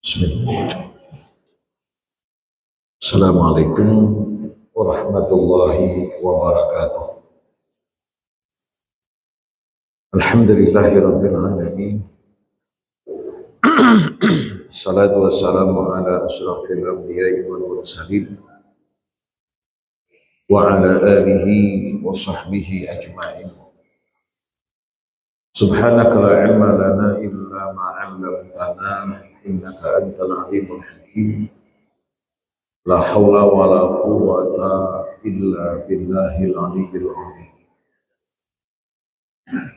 Bismillah. Assalamualaikum warahmatullahi wabarakatuh. Alhamdulillahi rabbil alamin. Salatu wassalamu ala asyrafil anbiya'i wal mursalin wa ala alihi wa sahbihi ajma'in. Subhanaka la ilma lana illa ma 'allamtana innaka antal alimul hakim. La haula wa la quwwata illa billahil aliyyil azim.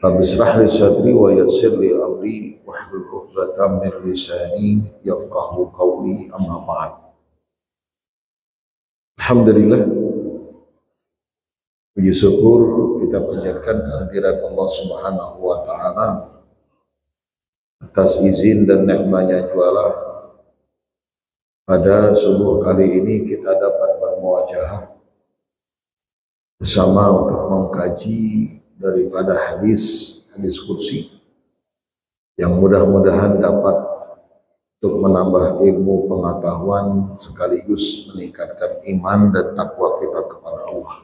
Rabbi shrah li sadri wa yassir li amri wahlul 'uqdatam min lisani yafqahu qawli, amma ba'd. Alhamdulillah, puji syukur kita panjatkan kehadiran Allah Subhanahu wa taala atas izin dan nikmatnya jualah. Pada subuh kali ini kita dapat bermuajahah bersama untuk mengkaji daripada hadis qudsi yang mudah-mudahan dapat untuk menambah ilmu pengetahuan sekaligus meningkatkan iman dan takwa kita kepada Allah.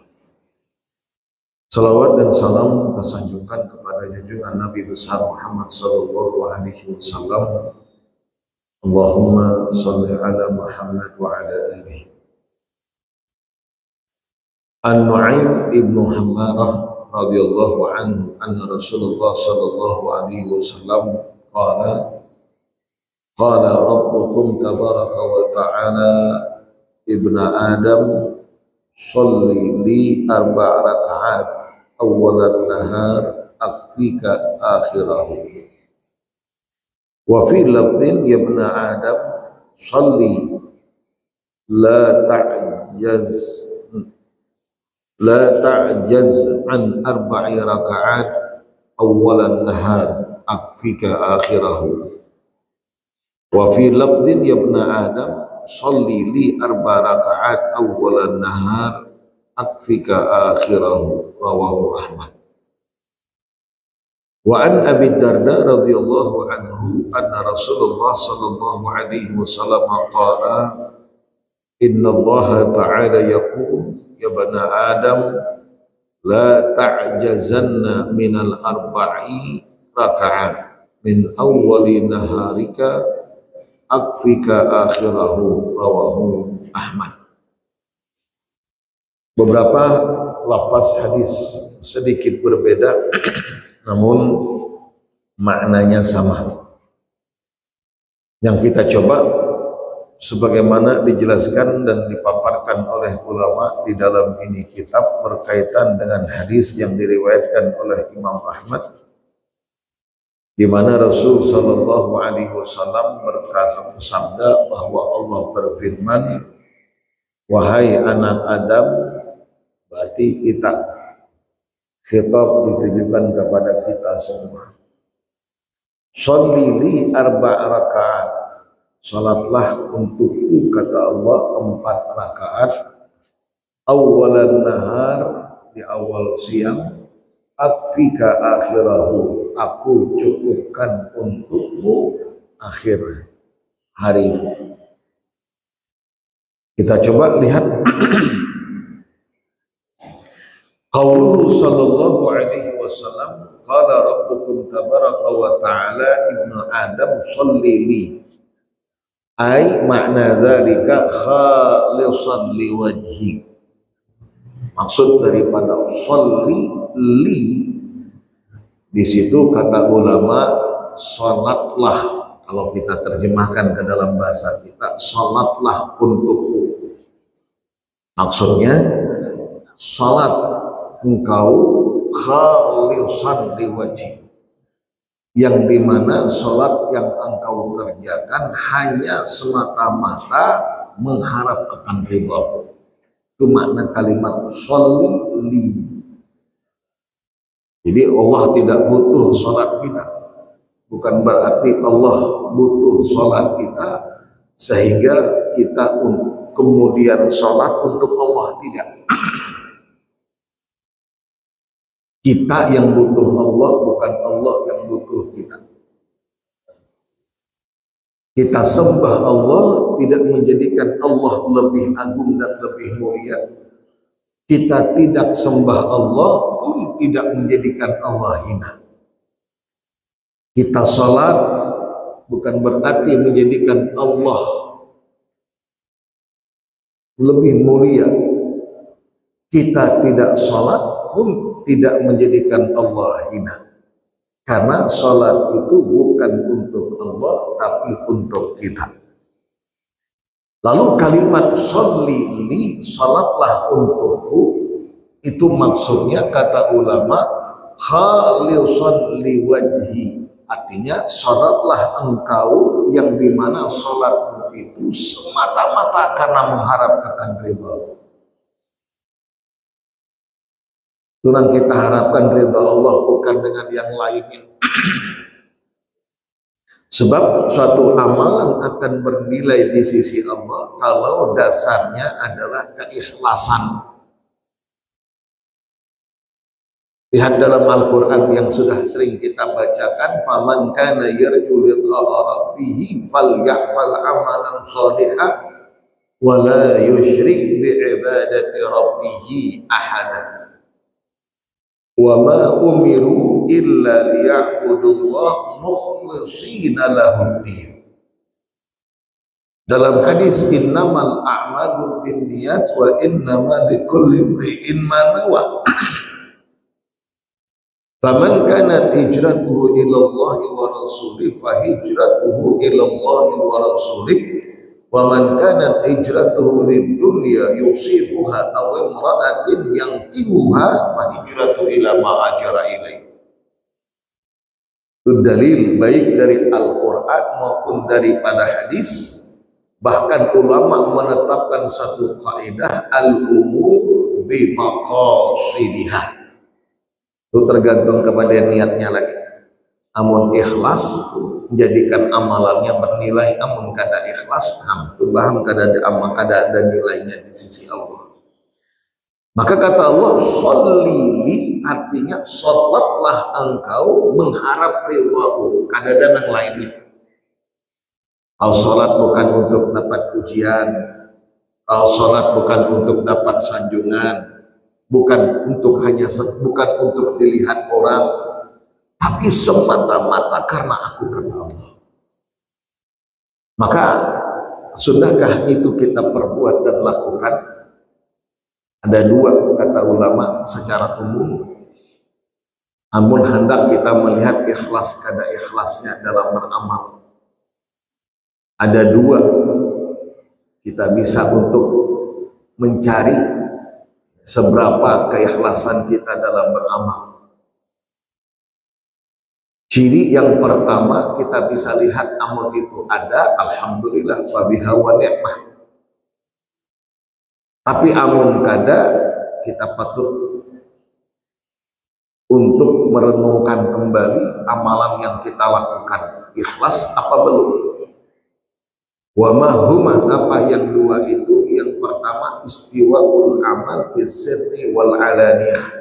Salawat dan salam tersanjungkan kepada junjungan Nabi besar Muhammad sallallahu alaihi wasallam. Allahumma salli ala Muhammad wa ala alihi. An-Nu'aim ibnu Hammarah radhiyallahu anhu anna Rasulullah sallallahu alaihi wasallam qala rabbukum tabaraka wa ta'ala ibna Adam salli li 4 rakaat awwalan nahar akfika akhirahu. Wa fi lafdhin ya ibna Adam salli la ta'jaz an 4 rakaat awwalan nahar akfika akhirahu. Wa fi lafdhin ya ibna Adam salli li 4 rakaat awwalan nahar akfika akhirahu. Rawahu Ahmad. Wa an Abi Darda radhiyallahu anhu anna Rasulullah sallallahu alaihi wasallam qala inna Allah ta'ala yaqul ya bani Adam la ta'jazanna minal 4 rakaat min awwali naharika akfika akhirahu. Rawahu Ahmad. Beberapa lafaz hadis sedikit berbeda namun maknanya sama. Yang kita coba sebagaimana dijelaskan dan dipaparkan oleh ulama di dalam ini kitab berkaitan dengan hadis yang diriwayatkan oleh Imam Ahmad, di mana Rasul sallallahu alaihi wasallam bersabda bahwa Allah berfirman, wahai anak Adam, berarti kita, khitab ditujukan kepada kita semua. Sholli li 4 rakaat, salatlah untukku kata Allah 4 rakaat awwalan nahar, di awal siang, akfika akhirahu, aku cukupkan untukmu akhir hari. Kita coba lihat qauluhu sallallahu alaihi wasallam qala rabbukum tabaraka wa ta'ala ibnu Adam salli li, ay makna dzalika khalisan liwajhi. Maksud daripada salli li di situ kata ulama salatlah, kalau kita terjemahkan ke dalam bahasa kita, salatlah untukku. Maksudnya salat engkau khalisan liwajhi, yang dimana salat yang engkau kerjakan hanya semata-mata mengharap akan ridhaku. Itu makna kalimat sholli li. Jadi Allah tidak butuh salat kita, bukan berarti Allah butuh salat kita sehingga kita kemudian salat untuk Allah, tidak. Kita yang butuh Allah, bukan Allah yang butuh kita. Kita sembah Allah tidak menjadikan Allah lebih agung dan lebih mulia. Kita tidak sembah Allah pun tidak menjadikan Allah hina. Kita sholat bukan berarti menjadikan Allah lebih mulia. Kita tidak sholat pun tidak menjadikan Allah hina. Karena sholat itu bukan untuk Allah, tapi untuk kita. Lalu kalimat sholli li, sholatlah untukku, itu maksudnya kata ulama, khalisan li wajhi. Artinya sholatlah engkau yang dimana sholatmu itu semata-mata karena mengharapkan ridha. Itu yang kita harapkan ridha Allah, bukan dengan yang lainnya. Sebab suatu amalan akan bernilai di sisi Allah kalau dasarnya adalah keikhlasan. Lihat dalam Al-Quran yang sudah sering kita bacakan, faman kana yarju liqa'a rabbih falyamal amalan shalihan wa la yusyrik bi ibadati rabbih ahada. Wa ma umiru illa liya'budullah mukhlishina lahud-din. Dalam hadis innamal a'malu binniyat wa innama likulli imri'in ma nawa. Faman kanat hijratuhu ila Allah wa rasulih fa hijratuhu ila Allah wa rasulih. Wa man kanat hijratuhu lid dunya yusibuha aw imra'atin yankihuha fa hijratuhu ila ma hajara ilaihi. Itu dalil baik dari Al-Qur'an maupun daripada hadis. Bahkan ulama menetapkan satu kaidah al-umur bi maqasidihah. Itu tergantung kepada niatnya lagi. Amun ikhlas menjadikan amalannya bernilai, amun kada ikhlas alhamdulillah kada ada nilainya di sisi Allah. Maka kata Allah sholli li, artinya sholatlah engkau mengharap ridhaku, kada ada yang lainnya. Kalau sholat bukan untuk dapat pujian, kalau sholat bukan untuk dapat sanjungan, bukan untuk dilihat orang, tapi semata-mata karena aku kata Allah. Maka sudahkah itu kita perbuat dan lakukan? Ada dua kata ulama secara umum. Amun hendak kita melihat ikhlas kada ikhlasnya dalam beramal, ada dua kita bisa untuk mencari seberapa keikhlasan kita dalam beramal. Ciri yang pertama kita bisa lihat amun itu ada, alhamdulillah wa biha wa ni'mah. Tapi amun kada, kita patut untuk merenungkan kembali amalan yang kita lakukan. Ikhlas apa belum? Wa mahumah, apa yang dua itu? Yang pertama istiwaul amal bisirri wal alaniyah.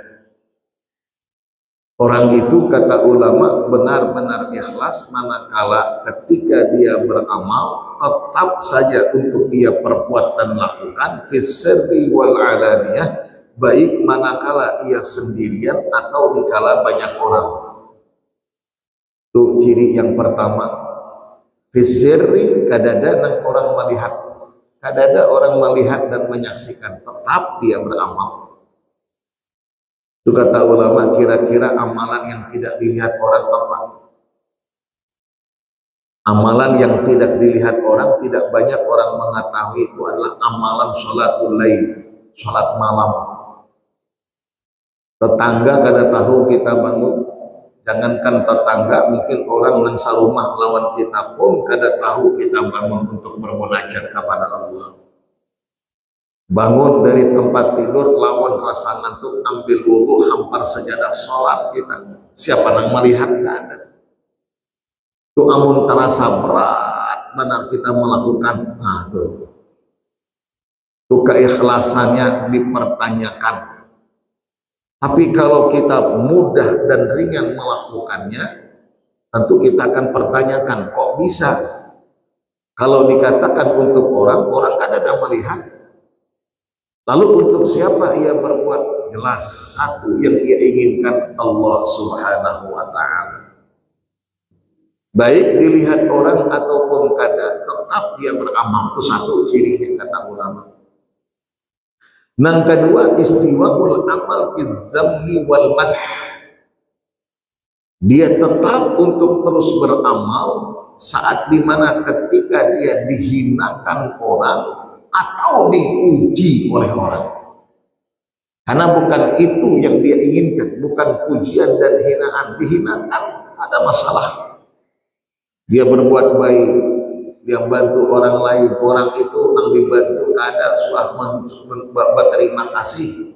Orang itu kata ulama benar-benar ikhlas manakala ketika dia beramal tetap saja untuk dia perbuat dan lakukan fisirri wal alaniyah, baik manakala ia sendirian atau dikala banyak orang. Itu ciri yang pertama. Fisirri kadada orang melihat, kadada orang melihat dan menyaksikan, tetap dia beramal. Itu kata ulama, kira-kira amalan yang tidak dilihat orang apa? Amalan yang tidak dilihat orang, tidak banyak orang mengetahui, itu adalah amalan sholatul lail, sholat malam. Tetangga kada tahu kita bangun, jangankan tetangga, mungkin orang yang sarumah lawan kita pun kada tahu kita bangun untuk bermunajat kepada Allah. Bangun dari tempat tidur lawan rasa ngantuk, ambil wudhu, hampar sajadah sholat kita. Siapa yang melihat? Tidak ada. Itu amun terasa berat benar kita melakukan. Nah tuh. Itu keikhlasannya dipertanyakan. Tapi kalau kita mudah dan ringan melakukannya, tentu kita akan pertanyakan, kok bisa? Kalau dikatakan untuk orang, orang kan ada melihat. Lalu untuk siapa ia berbuat? Jelas satu yang ia inginkan Allah Subhanahu wa ta'ala. Baik dilihat orang ataupun kada, tetap dia beramal. Itu satu cirinya kata ulama. Yang kedua, istiwaul amal bidzammi wal madh. Dia tetap untuk terus beramal saat dimana ketika dia dihinakan orang atau dipuji oleh orang. Karena bukan itu yang dia inginkan, bukan pujian dan hinaan. Dihinakan ada masalah. Dia berbuat baik, dia bantu orang lain, orang itu yang dibantu kada sudah berterima kasih,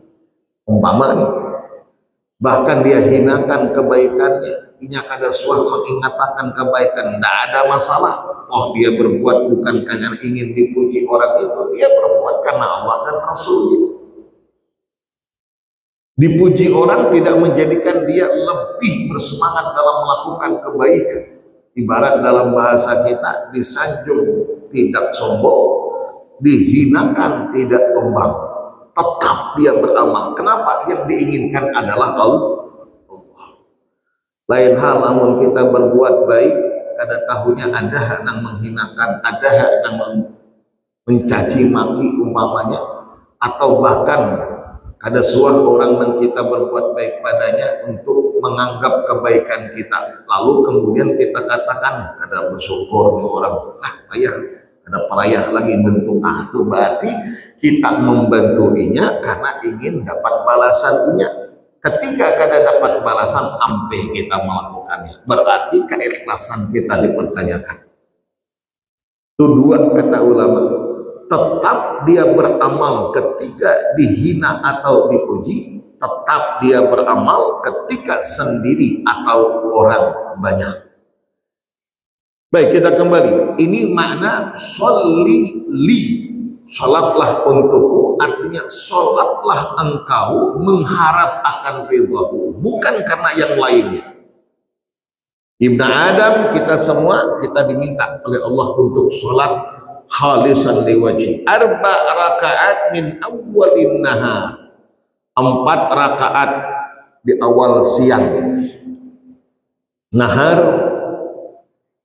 umpama nih. Bahkan dia hinakan kebaikannya, inya kada suah mengingatakan kebaikan, tidak ada masalah. Oh, dia berbuat bukan karena ingin dipuji orang itu, dia berbuat karena Allah dan Rasulnya. Dipuji orang tidak menjadikan dia lebih bersemangat dalam melakukan kebaikan. Ibarat dalam bahasa kita, disanjung tidak sombong, dihinakan tidak tumbang. Tetap dia beramal. Kenapa? Yang diinginkan adalah Allah. Lain hal namun kita berbuat baik, kada tahunya ada yang menghinakan, ada yang mencaci maki umpamanya, atau bahkan ada suah orang yang kita berbuat baik padanya untuk menganggap kebaikan kita, lalu kemudian kita katakan ada bersyukur nih orang, payah, ada payah lagi bentuk itu berarti kita membantuinya karena ingin dapat balasannya. Ketika kada dapat balasan, ampe kita melakukannya, berarti keikhlasan kita dipertanyakan. Itu dua kata ulama. Tetap dia beramal ketika dihina atau dipuji, tetap dia beramal ketika sendiri atau orang banyak. Baik, kita kembali. Ini makna sholli li, sholatlah untukku, artinya sholatlah engkau mengharap akan ridhaku, bukan karena yang lainnya. Ibnu Adam, kita semua kita diminta oleh Allah untuk sholat khalisan liwajhi, 4 rakaat min awwalin nahar, 4 rakaat di awal siang. Nahar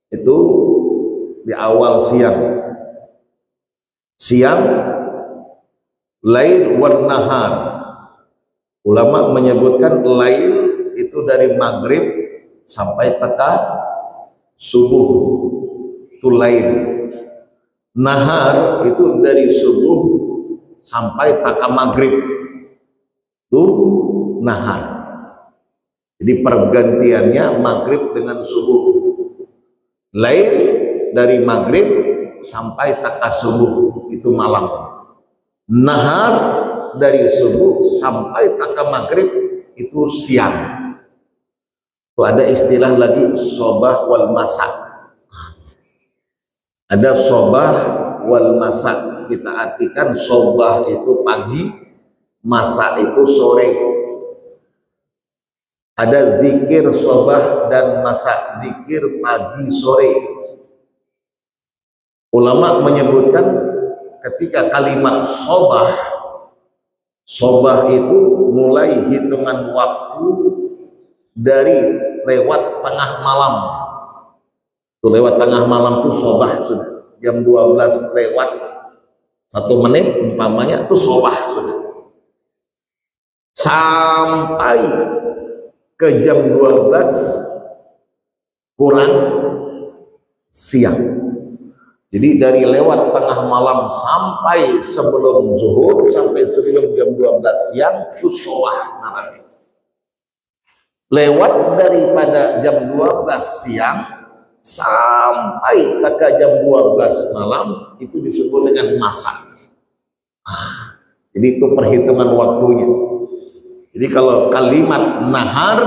itu di awal siang. Siang, lail wan nahar. Ulama menyebutkan lail itu dari maghrib sampai teka subuh, itu lail. Nahar itu dari subuh sampai taka maghrib, itu nahar. Jadi pergantiannya maghrib dengan subuh. Lail dari maghrib sampai taka subuh, itu malam. Nahar dari subuh sampai taka maghrib, itu siang. Itu ada istilah lagi sobah wal masa. Ada sobah wal masa, kita artikan sobah itu pagi, masa itu sore. Ada zikir sobah dan masa, zikir pagi sore. Ulama menyebutkan ketika kalimat sobah, sobah itu mulai hitungan waktu dari lewat tengah malam. Itu lewat tengah malam itu sobah sudah. Jam 12 lewat 1 menit umpamanya itu sobah sudah. Sampai ke jam 12 kurang siang. Jadi dari lewat tengah malam sampai sebelum zuhur, sampai sebelum jam 12 siang itu sobah namanya. Lewat daripada jam 12 siang sampai taka jam 12 malam itu disebut dengan masa. Jadi itu perhitungan waktunya. Jadi kalau kalimat nahar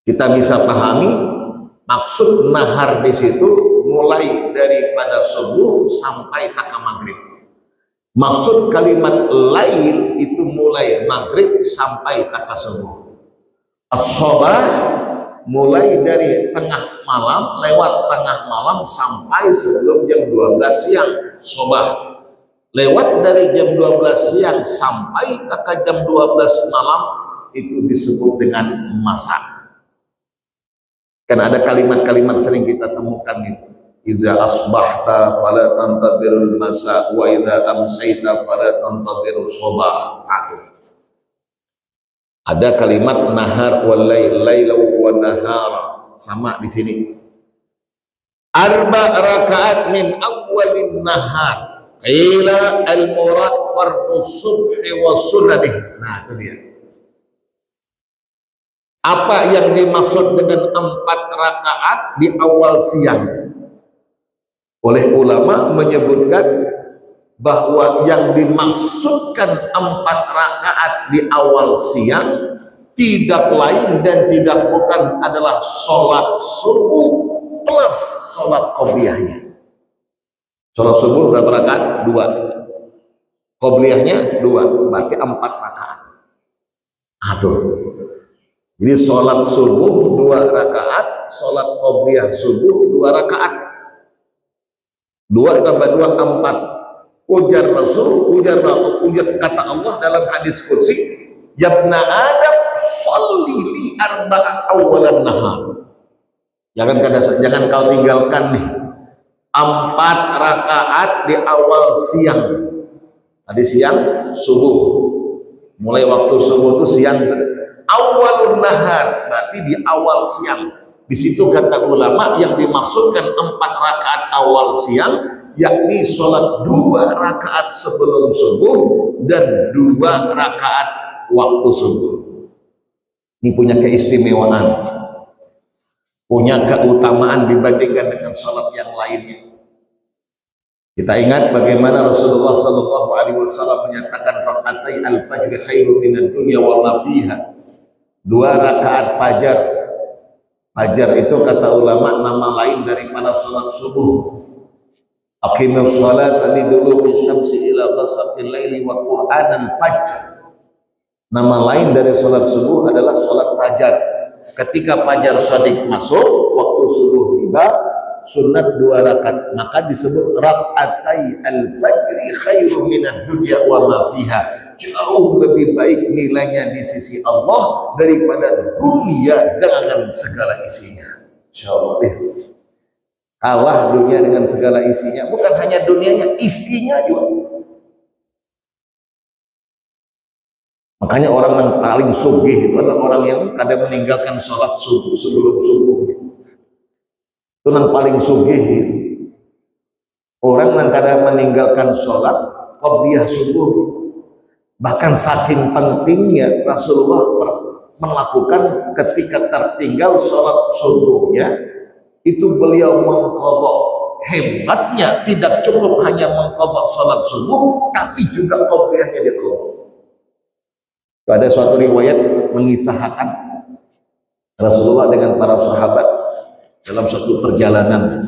kita bisa pahami, maksud nahar di situ mulai daripada subuh sampai taka maghrib. Maksud kalimat lain itu mulai maghrib sampai taka subuh. As-sobah mulai dari tengah malam, lewat tengah malam sampai sebelum jam 12 siang sobah. Lewat dari jam 12 siang sampai ke jam 12 malam itu disebut dengan masa. Kan ada kalimat-kalimat sering kita temukan itu. Idza asbahta fala tantadhirul masa wa idza amsayta fala tantadhirus sabah. Ada kalimat nahar wal laila wa nahara, sama di sini. Arba rakaat min awwalin nahar. Qila al murad fardhu subhi wa sunanih. Nah, itu dia. Apa yang dimaksud dengan 4 rakaat di awal siang? Oleh ulama menyebutkan bahwa yang dimaksudkan 4 rakaat di awal siang tidak lain dan tidak bukan adalah sholat subuh plus sholat qobliyahnya. Sholat subuh berapa rakaat? 2. Qobliyahnya 2, berarti 4 rakaat. Aduh. Jadi sholat subuh 2 rakaat, sholat qobliyah subuh 2 rakaat. 2 tambah 2 4. Ujar Rasul, ujar kata Allah dalam hadis kursi, Yabna Adam sholli li arba'a awalan nahar. Jangan kau tinggalkan nih 4 rakaat di awal siang. Tadi siang subuh, mulai waktu subuh itu siang. Awalun nahar berarti di awal siang. Di situ kata ulama yang dimaksudkan 4 rakaat awal siang yakni sholat 2 rakaat sebelum subuh dan 2 rakaat waktu subuh. Ini punya keistimewaan, punya keutamaan dibandingkan dengan sholat yang lainnya. Kita ingat bagaimana Rasulullah Sallallahu Alaihi Wasallam menyatakan rakaatai al-fajr khairum minad dunya wa ma fiha. 2 rakaat fajar. Fajar itu kata ulama nama lain daripada sholat subuh. Aqimus sholata liduluki syamsi ila ghasaqil laili wa qur'anan fajr. Nama lain dari sholat subuh adalah sholat fajar. Ketika fajar shadiq masuk, waktu subuh tiba, sunat 2 rakaat, maka disebut rakaatai al-fajri khairum minad dunya wa ma fiha. Jauh lebih baik nilainya di sisi Allah daripada dunia dengan segala isinya. Insyaallah. Kalah dunia dengan segala isinya, bukan hanya dunianya, isinya juga. Makanya orang yang paling sugih itu adalah orang yang kadang meninggalkan sholat subuh sebelum subuh. Itu yang paling sugih. Orang yang kadang meninggalkan sholat qobliyah subuh. Bahkan saking pentingnya Rasulullah melakukan ketika tertinggal sholat subuhnya, itu beliau mengqadha. Hebatnya tidak cukup hanya mengqadha sholat subuh, tapi juga qobliyahnya diqadha. Ada suatu riwayat mengisahkan Rasulullah dengan para sahabat dalam suatu perjalanan.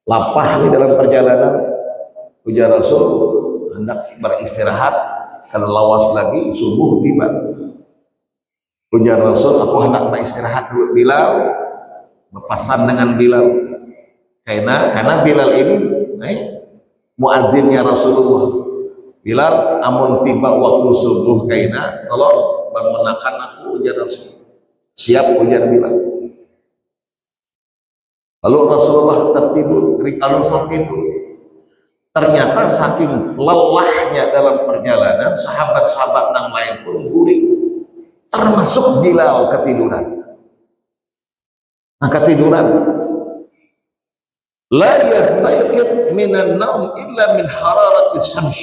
Lapah di dalam perjalanan, ujar Rasul hendak beristirahat karena lawas lagi subuh tiba. Ujar Rasul, aku hendak beristirahat dulu. Bilal berpesan dengan Bilal, karena Bilal ini muadzinnya Rasulullah. Bilal, amun tiba waktu subuh kaina, tolong bangunkan aku, ujar Rasul. Siap, ujar Bilal. Lalu Rasulullah tertidur. Ternyata saking lelahnya dalam perjalanan, sahabat-sahabat yang lain pun guring, termasuk Bilal ketiduran. Nah, ketiduran. La yastayqid minan naum illa min hararatis syams.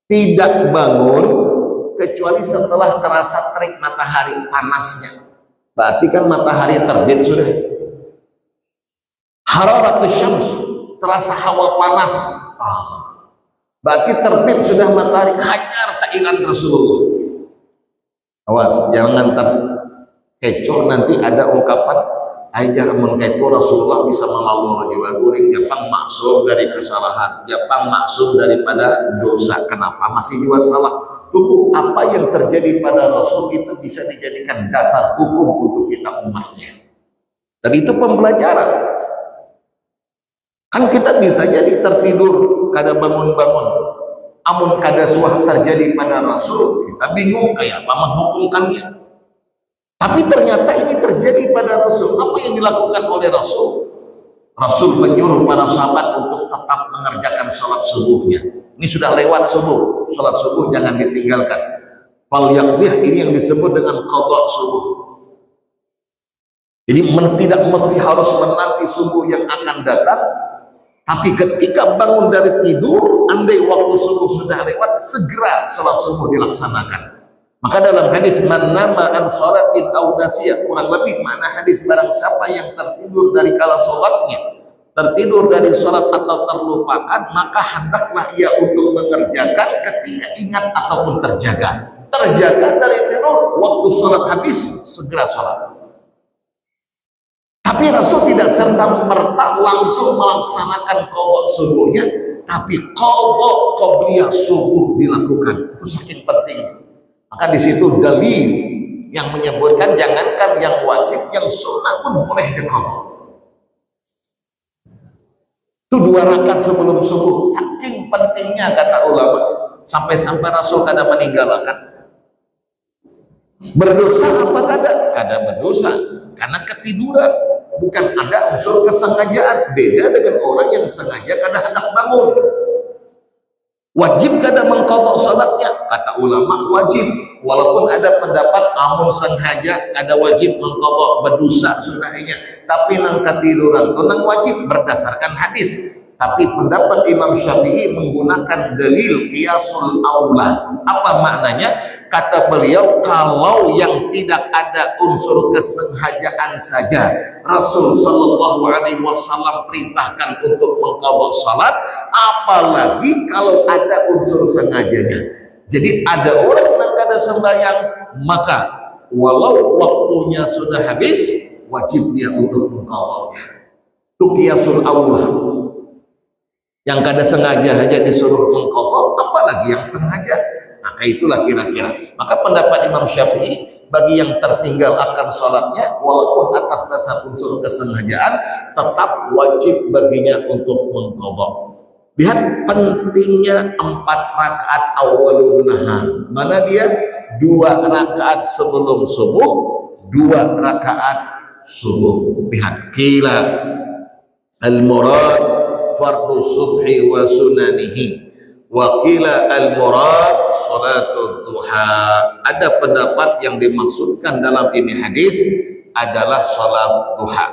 Tidak bangun kecuali setelah terasa terik matahari panasnya. Berarti kan matahari terbit sudah. Hararatus syams, terasa hawa panas. Berarti terbit sudah matahari, hajar cairan Rasulullah. Awas, jangan terkecoh nanti ada ungkapan aja mengkecoh Rasulullah bisa melalui jiwa guring. Jepang maksum dari kesalahan, Jepang maksum daripada dosa. Kenapa masih juga salah? Tunggu, apa yang terjadi pada Rasul itu bisa dijadikan dasar hukum untuk kita umatnya. Dan itu pembelajaran. Kan kita bisa jadi tertidur kada bangun-bangun, amun kada suah terjadi pada Rasul, kita bingung kayak apa menghukumkannya. Tapi ternyata ini terjadi pada Rasul. Apa yang dilakukan oleh Rasul? Rasul menyuruh para sahabat untuk tetap mengerjakan sholat subuhnya. Ini sudah lewat subuh, sholat subuh jangan ditinggalkan. Fal yaqdih, ini yang disebut dengan qadha subuh. Jadi tidak mesti harus menanti subuh yang akan datang, tapi ketika bangun dari tidur, andai waktu subuh sudah lewat, segera sholat subuh dilaksanakan. Maka dalam hadis man nama an sholatin aw nasiya, kurang lebih makna hadis barang siapa yang tertidur dari kala sholatnya, tertidur dari sholat atau terlupakan, maka hendaklah ia untuk mengerjakan ketika ingat ataupun terjaga. Terjaga dari tidur, waktu sholat habis segera sholat. Tapi Rasul tidak serta-merta langsung melaksanakan qadha subuhnya, tapi qadha qabliyah subuh dilakukan. Itu saking pentingnya. Maka di situ dalil yang menyebutkan jangankan yang wajib, yang sunnah pun boleh diqadha. Itu 2 rakaat sebelum subuh, saking pentingnya kata ulama, sampai-sampai Rasul kada meninggalkan. Berdosa apa kada? Kada berdosa, karena ketiduran, bukan ada unsur kesengajaan. Beda dengan orang yang sengaja kada hendak bangun. Wajib kada mengqadha salatnya? Kata ulama wajib, walaupun ada pendapat amun sengaja kada wajib mengqadha, berdosa sudahnya. Tapi nang ketiduran itu nang wajib berdasarkan hadis. Tapi pendapat Imam Syafi'i menggunakan dalil qiyasul aula. Apa maknanya? Kata beliau, kalau yang tidak ada unsur kesengajaan saja Rasul Shallallahu Alaihi Wasallam perintahkan untuk mengqadha salat, apalagi kalau ada unsur sengajanya. Jadi ada orang yang kada sembahyang, maka walau waktunya sudah habis, wajib dia untuk mengqadhanya. Itu qiyasul aula. Yang kada sengaja saja disuruh mengqadha, apalagi yang sengaja. Maka itulah kira-kira. Maka pendapat Imam Syafi'i, bagi yang tertinggal akan sholatnya, walaupun atas dasar unsur kesengajaan, tetap wajib baginya untuk mengqadha. Lihat pentingnya 4 rakaat awalun nahar. Mana dia? 2 rakaat sebelum subuh, 2 rakaat subuh. Lihat, qila al-murad fardu subhi wa sunanihi, wa qila al-murad salatul duha. Ada pendapat yang dimaksudkan dalam ini hadis adalah salat duha.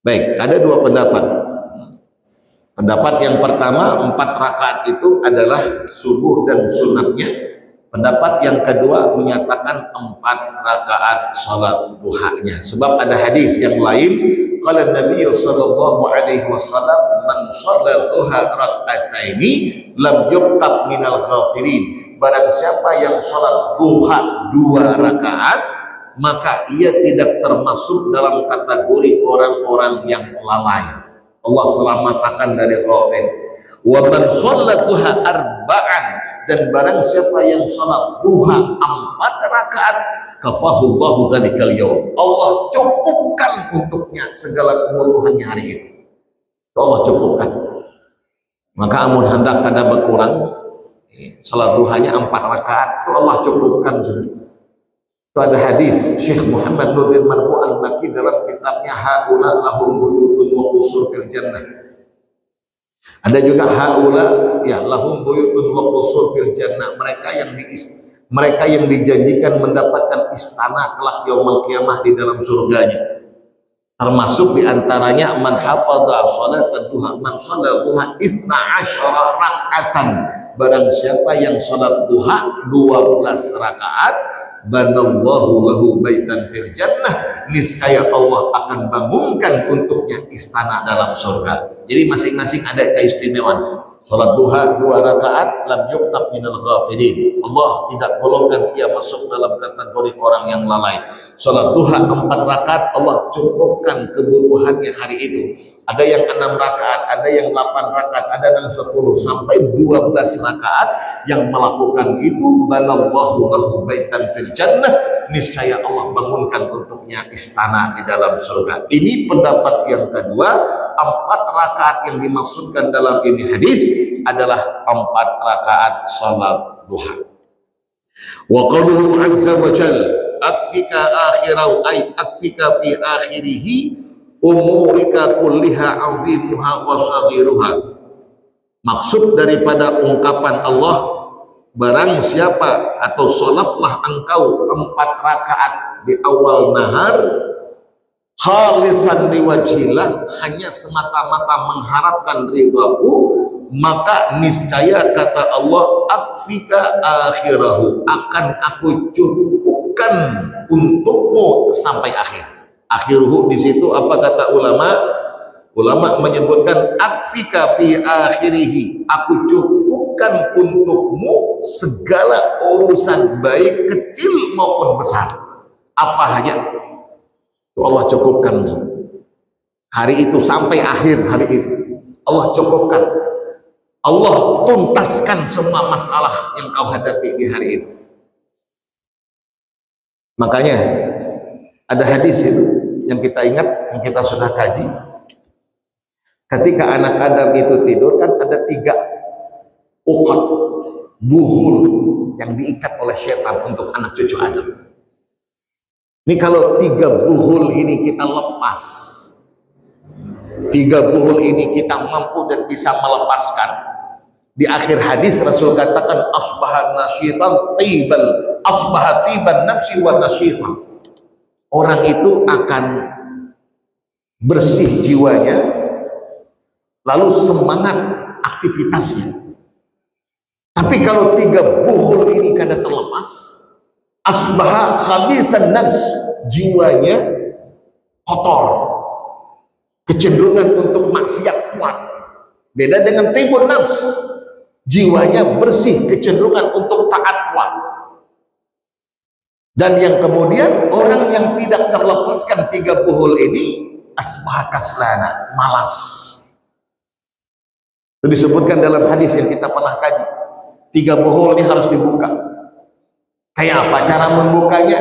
Baik, ada 2 pendapat. Pendapat yang pertama, 4 rakaat itu adalah subuh dan sunatnya. Pendapat yang kedua menyatakan 4 rakaat salat duhanya. Sebab ada hadis yang lain, qala Nabi sallallahu alaihi wasallam, man shalla duha rak'ataini lam yuqtab minal ghafirin. Barang siapa yang sholat duha 2 rakaat, maka ia tidak termasuk dalam kategori orang-orang yang lalai. Allah selamatkan dari ghafil. Wa man shalla duha arba'an, dan barang siapa yang sholat duha 4 rakaat, kafahullahu dzalikal yaum, Allah cukupkan untuknya segala kebutuhannya hari itu. Allah cukupkan. Maka amun hendak kada berkurang, salat duhanya 4 rakaat, itu Allah cukupkan sudah. Itu ada hadis Syekh Muhammad Nurdin Marbu Al-Maki dalam kitabnya Haula lahum buyutun wa qusur fil jannah. Ada juga haula ya lahum buyutun wa qusur fil jannah, mereka yang dijanjikan mendapatkan istana kelak yaumul qiyamah di dalam surganya. Termasuk diantaranya man hafadha sholat duha, man sholat duha 12 rakaatan. Barang siapa yang sholat duha 12 rakaat, banallahu lahu baitan fil jannah, niscaya Allah akan bangunkan untuknya istana dalam surga. Jadi masing-masing ada keistimewaan. Sholat duha 2 rakaat lam yuktab minal ghafilin, Allah tidak golongkan ia masuk dalam kategori orang yang lalai. Sholat duha 4 rakaat, Allah cukupkan kebutuhannya hari itu. Ada yang 6 rakaat, ada yang 8 rakaat, ada yang 10 sampai 12 rakaat. Yang melakukan itu, banallahu lahu baitan fil jannah, niscaya Allah bangunkan untuknya istana di dalam surga. Ini pendapat yang kedua. 4 rakaat yang dimaksudkan dalam ini hadis adalah 4 rakaat salat duha. Wa qauluhu azza wa jalla, akfika akhirau ay akfika fi akhirihi umurika kulliha azimuha wa saghiruha. Maksud daripada ungkapan Allah, barang siapa atau sholatlah engkau 4 rakaat di awal nahar khalisan liwajhillah, hanya semata-mata mengharapkan ridhaku, maka niscaya kata Allah, akfika akhirahu, akan aku cukupkan untukmu sampai akhir. Akhiruhu di situ apa kata ulama? Ulama menyebutkan akfika fi akhirihi, aku cukupkan untukmu segala urusan baik kecil maupun besar. Apa saja itu Allah cukupkan hari itu sampai akhir hari itu. Allah cukupkan. Allah tuntaskan semua masalah yang kau hadapi di hari itu. Makanya ada hadis itu yang kita ingat, yang kita sudah kaji. Ketika anak Adam itu tidur, kan ada 3 uqad, buhul yang diikat oleh setan untuk anak cucu Adam. Ini kalau 3 buhul ini kita lepas, 3 buhul ini kita mampu dan bisa melepaskan, di akhir hadis Rasul katakan asbahan nasyitan tibal, asbahat tiban nafsi wa nasyitan. Orang itu akan bersih jiwanya, lalu semangat aktivitasnya. Tapi kalau 3 buhul ini kada terlepas, asbaha khabithan nafs, jiwanya kotor, kecenderungan untuk maksiat kuat. Beda dengan tibun nafs, jiwanya bersih, kecenderungan untuk taat kuat. Dan yang kemudian orang yang tidak terlepaskan 3 buhul ini asbah kaslana, malas. Itu disebutkan dalam hadis yang kita pernah kaji. 3 buhul ini harus dibuka. Kayak apa cara membukanya?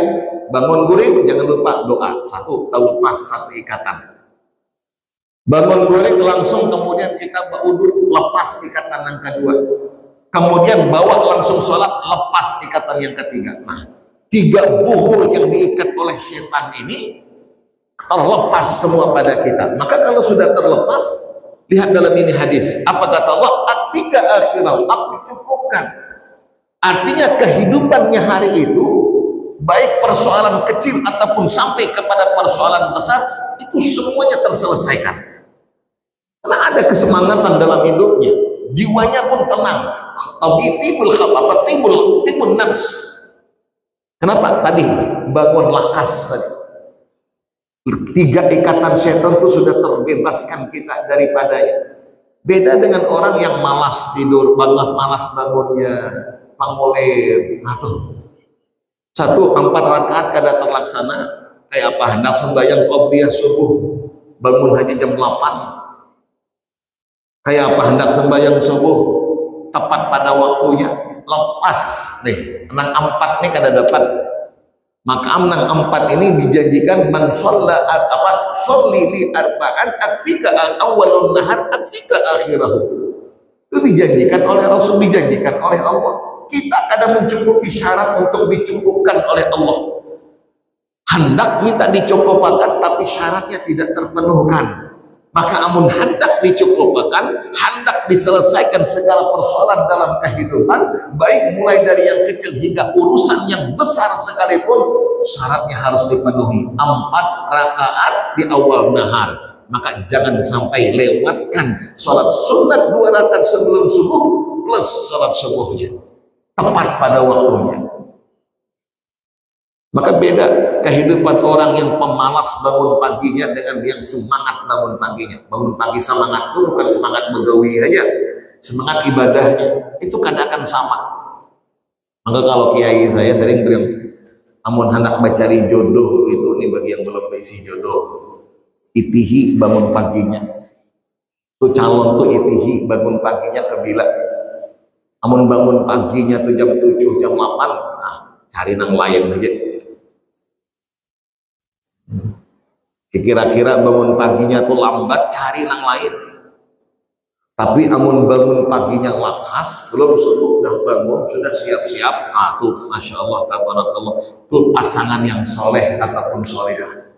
Bangun guring, jangan lupa doa. 1, lepas 1 ikatan. Bangun guring langsung kemudian kita berwudu, lepas ikatan yang kedua. Kemudian bawa langsung sholat, lepas ikatan yang ketiga. Nah, 3 buhul yang diikat oleh setan ini terlepas semua pada kita. Maka kalau sudah terlepas, lihat dalam ini hadis, apa kata Allah? Akfika akhirau, aku cukupkan. Artinya kehidupannya hari itu, baik persoalan kecil ataupun sampai kepada persoalan besar, itu semuanya terselesaikan. Karena ada kesemangatan dalam hidupnya, jiwanya pun tenang. Tapi timbul nafs. Kenapa? Tadi bangun lakas tadi. 3 ikatan setan itu sudah terbebaskan kita daripadanya. Beda dengan orang yang malas tidur, malas bangunnya, pangulir. Nah tuh, 1 4 rakaat kada terlaksana. Kayak apa? Hendak sembahyang qobliyah subuh, bangun hanya jam 8. Kayak apa? Hendak sembahyang subuh tepat pada waktunya, lepas nih. Enang 4 nih kada dapat. Maka enang 4 ini dijanjikan man shalla sholli li arba'an akfika awwalun nahar akfika akhirahu. Itu dijanjikan oleh Rasul, dijanjikan oleh Allah. Kita kadang mencukupi syarat untuk dicukupkan oleh Allah. Hendak minta dicukupkan tapi syaratnya tidak terpenuhkan. Maka amun hendak dicukupkan, hendak diselesaikan segala persoalan dalam kehidupan, baik mulai dari yang kecil hingga urusan yang besar sekalipun, syaratnya harus dipenuhi. 4 rakaat di awal nahar. Maka jangan sampai lewatkan sholat sunat 2 rakaat sebelum subuh plus sholat subuhnya tepat pada waktunya. Maka beda kehidupan orang yang pemalas bangun paginya dengan yang semangat bangun paginya. Bangun pagi semangat itu bukan semangat begawi aja, semangat ibadahnya itu kadang akan sama. Maka kalau kiai saya sering bilang, amun hendak mencari jodoh itu, ini bagi yang belum berisi jodoh, itihi bangun paginya. Tuh calon tuh itihi bangun paginya kebila. Amun bangun paginya tuh jam 7, jam 8, nah cari nang lain aja. Kira-kira bangun paginya tuh lambat, cari nang lain. Tapi amun bangun paginya lakas, belum sudah bangun, sudah siap-siap, ah tuh Masya Allah, tabarakallah, tuh pasangan yang soleh ataupun solehah.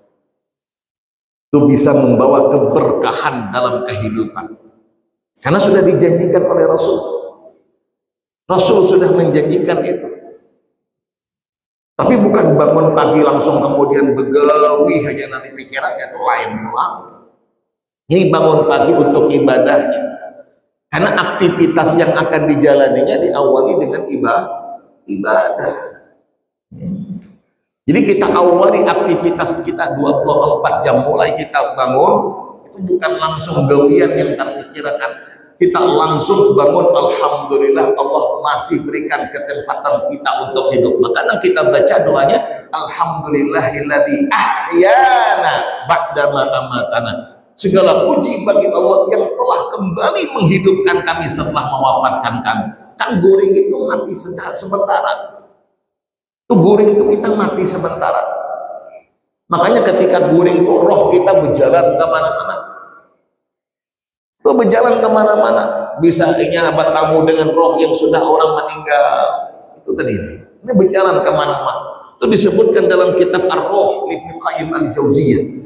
Itu bisa membawa keberkahan dalam kehidupan. Karena sudah dijanjikan oleh Rasul. Rasul sudah menjanjikan itu. Tapi bukan bangun pagi langsung kemudian begawi hanya nanti pikirannya, itu lain pulang. Ini bangun pagi untuk ibadahnya. Karena aktivitas yang akan dijalaninya diawali dengan ibadah. Jadi kita awali aktivitas kita 24 jam mulai kita bangun, itu bukan langsung gawian yang terpikirkan. Kita langsung bangun, alhamdulillah Allah masih berikan ketempatan kita untuk hidup. Maka kita baca doanya, alhamdulillahilladzi ahyana ba'dama amatana. Segala puji bagi Allah yang telah kembali menghidupkan kami setelah mewafatkan kami. Kan guring itu mati sementara. Itu guring itu kita mati sementara. Makanya ketika guring itu roh kita berjalan kemana-mana. Itu berjalan kemana-mana. Bisa bertemu dengan roh yang sudah orang meninggal. Itu tadi ini berjalan kemana-mana. Itu disebutkan dalam kitab Ar-Ruh Ibnu Qayyim Al-Jauziyah.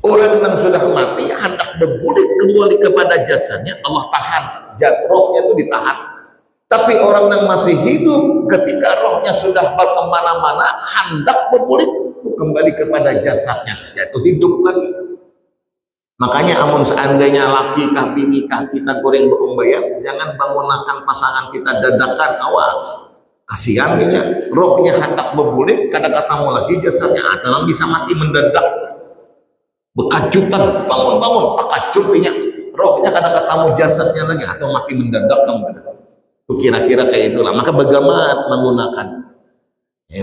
Orang yang sudah mati hendak berbalik kembali kepada jasadnya, Allah tahan, rohnya itu ditahan. Tapi orang yang masih hidup ketika rohnya sudah berkemana-mana hendak berbalik kembali kepada jasadnya, yaitu hidup lagi. Makanya amun seandainya laki kah bini kah kita goreng berumbayang, jangan bangunakan pasangan kita dadakan, awas. Kasihan dia, rohnya hendak berbalik, kadang-kadang lagi jasadnya adalah bisa mati mendadak. Bekajutan, bangun-bangun, pakacut dia, rohnya kadang-kadang jasadnya lagi atau mati mendadak kamu. Itu kira-kira kayak itulah. Maka bagaimana menggunakan,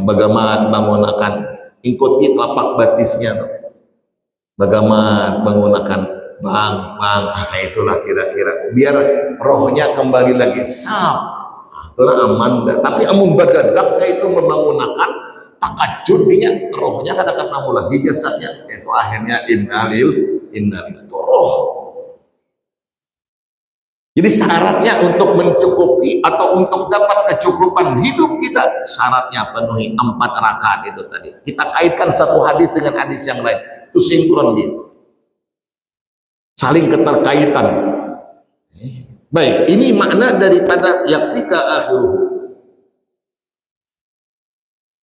bagaimana menggunakan, ikuti telapak batisnya tuh. Bagaimana menggunakan bang, kayak itulah kira-kira. Biar rohnya kembali lagi sap, itulah aman. Tapi amun badadak itu menggunakan takajudnya, rohnya kadang-kadang kamu lagi jasadnya, itu akhirnya innalil itu roh. Jadi syaratnya untuk mencukupi atau untuk dapat kecukupan hidup kita, syaratnya penuhi 4 rakaat itu tadi. Kita kaitkan satu hadis dengan hadis yang lain, itu sinkron dia, saling keterkaitan. Baik, ini makna daripada yakfika akhiruhu.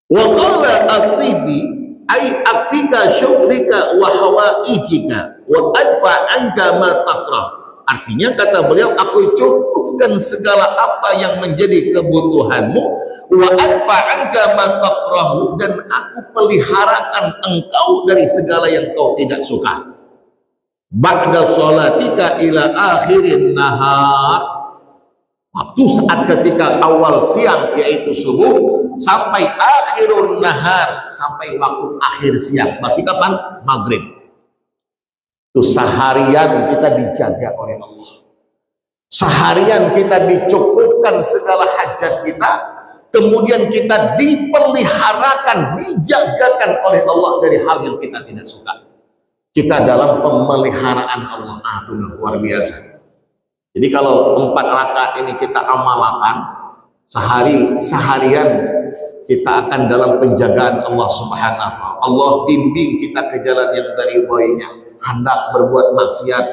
Wa qala at-tibi ay akfika syughlika wa hawaijika wa adfa anka ma takrah. Artinya kata beliau, aku cukupkan segala apa yang menjadi kebutuhanmu, wa adfa anka ma takrahu, dan aku peliharakan engkau dari segala yang kau tidak suka. Ba'da sholatika ila akhirin nahar, waktu saat ketika awal siang yaitu subuh sampai akhirun nahar, sampai waktu akhir siang. Berarti kapan? Maghrib. Itu seharian kita dijaga oleh Allah. Seharian kita dicukupkan segala hajat kita, kemudian kita dipeliharakan, dijagakan oleh Allah dari hal yang kita tidak suka. Kita dalam pemeliharaan Allah. Itu luar biasa. Jadi kalau 4 rakaat ini kita amalkan seharian, kita akan dalam penjagaan Allah Subhanahu wa ta'ala. Allah bimbing kita ke jalan yang diridhoinya. Hendak berbuat maksiat,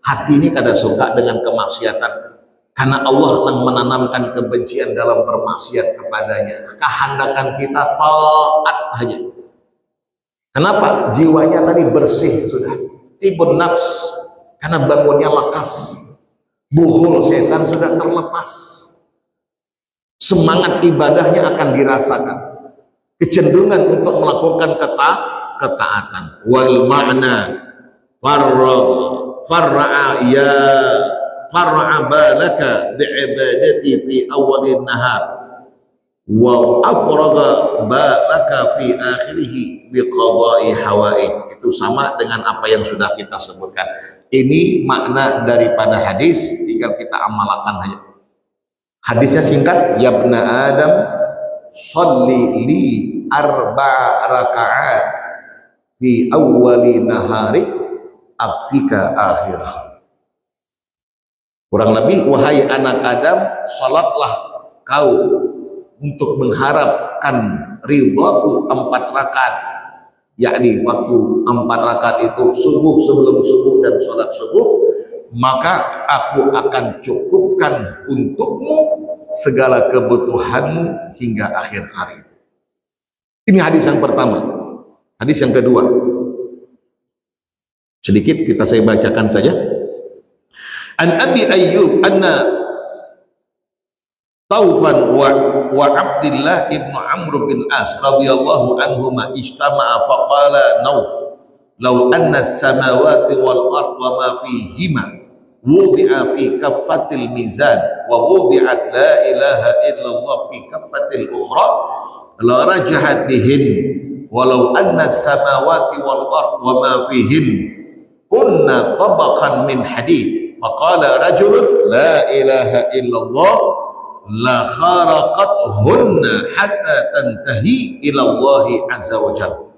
hati ini kada suka dengan kemaksiatan, karena Allah yang menanamkan kebencian dalam bermaksiat kepadanya. Kehendakan kita taat aja. Kenapa? Jiwanya tadi bersih sudah, tibun nafs, karena bangunnya lakas, buhul setan sudah terlepas. Semangat ibadahnya akan dirasakan, kecenderungan untuk melakukan ketaatan. Wal ma'na farra'a balaka bi'ibadati fi awalin nahar wa afraga balaka fi akhirih biqada'i hawaij. Itu sama dengan apa yang sudah kita sebutkan. Ini makna daripada hadis, tinggal kita amalkan saja. Hadisnya singkat, ya ibna Adam sholli li arba'a rakaat fi awwali nahari akfika akhirah. Kurang lebih, wahai anak Adam, salatlah kau untuk mengharapkan ridhaku 4 rakaat, yakni waktu 4 rakaat itu subuh, sebelum subuh dan sholat subuh, maka aku akan cukupkan untukmu segala kebutuhanmu hingga akhir hari. Ini hadis yang pertama. Hadis yang kedua, sedikit saya bacakan saja. An Abi Ayyub anna Taufan wa Abdullah ibn Amr bin As radhiyallahu anhuma ijtama'a faqala Nauf law anna as-samawati wal ard wa ma fihima wudi'a fi kaffatil mizan wa wudi'at la ilaha illallah fi kaffatil ukhra la rajahat bihin walau anna as-samawati wal ard wa ma fihin kunna tabaqan min hadid faqala rajulun la ilaha illallah la kharaqathunna hatta tantahi ila Allah azza wa jalla.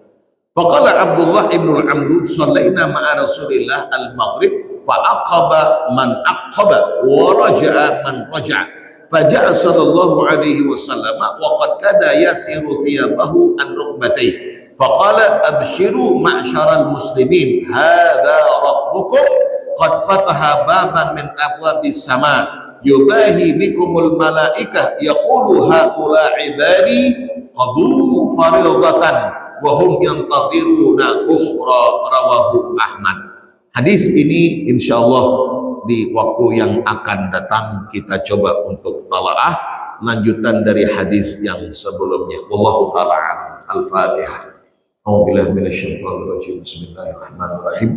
Faqala Abdullah ibn al-Amr sallaina ma'a Rasulillah al-maghrib fa aqaba man aqaba wa raja'a man raja'a. Faja'a sallallahu alaihi wasallam wa qad kada yasiru thiyabahu an rukbatayhi. Faqala abshiru ma'syaral muslimin hadza rabbukum qad fataha baban min abwabis sama' yubahi bikumul malaikah yaqulu haula ibadi qadu faridatan wa hum yantadhiruna ukhra rawahu Ahmad. Hadis ini insyaallah di waktu yang akan datang kita coba untuk talaah lanjutan dari hadis yang sebelumnya. Wallahu taala a'lam. Al-Fatihah. A'udzubillahi minasyaitonir rajim. Bismillahirrahmanirrahim.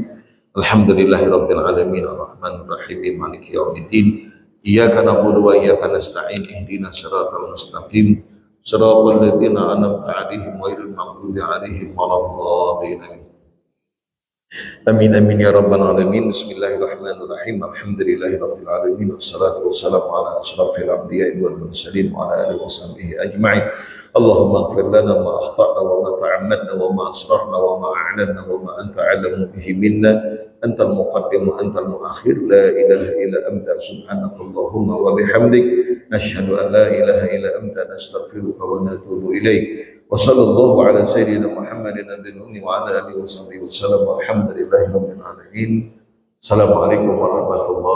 Alhamdulillahirabbil alamin arrahmanir rahim maliki yaumiddin. Iyyaka na'budu wa iyyaka nasta'in ihdinas siratal mustaqim siratal ladzina an'amta 'alaihim ghairil maghdubi 'alaihim waladdallin. Amin amin ya rabbal alamin. Bismillahirrahmanirrahim. Alhamdulillahirabbil alamin wassalatu wassalamu ala asyrafil anbiya'i wal mursalin wa ala alihi washabbihi ajma'in. Allahumma ighfir lana ma akhta'na wa ma ta'ammadna wa ma asrarna wa ma a'lanna wa ma anta 'alamu bihi minna. Antal muqaddim wa antal muakhir, la ilaha illa anta subhanaka Allahumma wa bihamdik nashhadu an la ilaha illa anta nastaghfiruka wa natubu ilaik. Wa sallallahu ala sayyidina Muhammadin nabiyil ummi wa ala alihi wa sahbihi wa sallam walhamdulillahi rabbil alamin. Assalamualaikum warahmatullahi